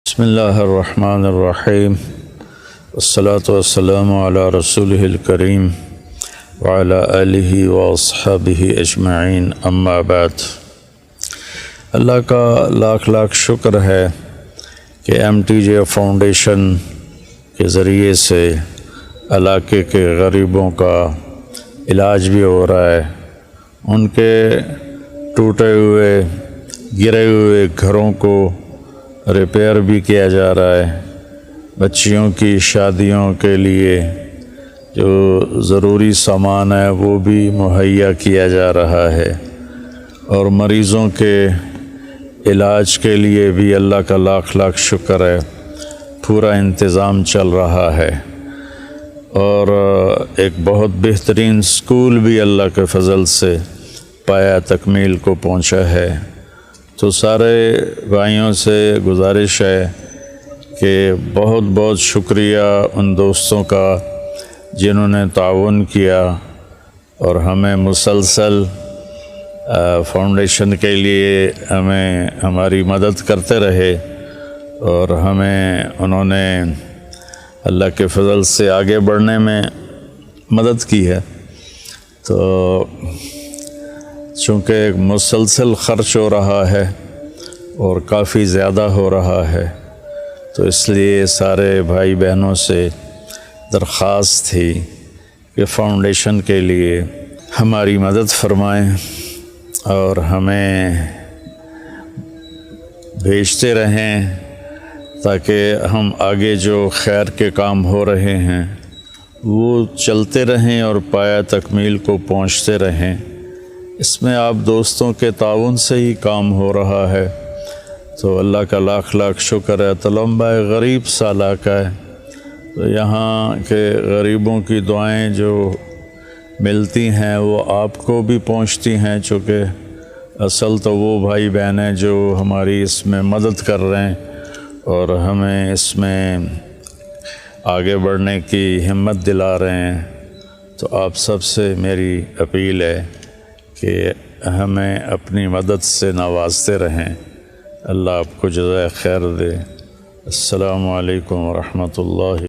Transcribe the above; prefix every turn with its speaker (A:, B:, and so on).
A: بسم اللہ الرحمن الرحیم والصلاة والسلام علی رسولہ الکریم وعلی آلہ واصحابہ اجمعین اما بعد۔ اللہ کا لاکھ لاکھ شکر ہے کہ MTJ فاؤنڈیشن کے ذریعے سے علاقے کے غریبوں کا علاج بھی ہو رہا ہے، ان کے ٹوٹے ہوئے گرے ہوئے گھروں کو ریپیئر بھی کیا جا رہا ہے، بچیوں کی شادیوں کے لیے جو ضروری سامان ہے وہ بھی مہیا کیا جا رہا ہے، اور مریضوں کے علاج کے لیے بھی اللہ کا لاکھ لاکھ شکر ہے، پورا انتظام چل رہا ہے۔ اور ایک بہت بہترین سکول بھی اللہ کے فضل سے پایہ تکمیل کو پہنچا ہے۔ تو سارے بھائیوں سے گزارش ہے کہ بہت بہت شکریہ ان دوستوں کا جنہوں نے تعاون کیا اور ہمیں مسلسل فاؤنڈیشن کے لیے ہماری مدد کرتے رہے، اور ہمیں انہوں نے اللہ کے فضل سے آگے بڑھنے میں مدد کی ہے۔ تو چونکہ مسلسل خرچ ہو رہا ہے اور کافی زیادہ ہو رہا ہے، تو اس لیے سارے بھائی بہنوں سے درخواست تھی کہ فاؤنڈیشن کے لیے ہماری مدد فرمائیں اور ہمیں بھیجتے رہیں، تاکہ ہم آگے جو خیر کے کام ہو رہے ہیں وہ چلتے رہیں اور پایہ تکمیل کو پہنچتے رہیں۔ اس میں آپ دوستوں کے تعاون سے ہی کام ہو رہا ہے، تو اللہ کا لاکھ لاکھ شکر ہے۔ تلمبہ غریب سا علاقہ ہے، تو یہاں کے غریبوں کی دعائیں جو ملتی ہیں وہ آپ کو بھی پہنچتی ہیں، چونکہ اصل تو وہ بھائی بہن ہیں جو ہماری اس میں مدد کر رہے ہیں اور ہمیں اس میں آگے بڑھنے کی ہمت دلا رہے ہیں۔ تو آپ سب سے میری اپیل ہے کہ ہمیں اپنی مدد سے نوازتے رہیں۔ اللہ آپ کو جزائے خیر دے۔ السلام علیکم ورحمۃ اللہ۔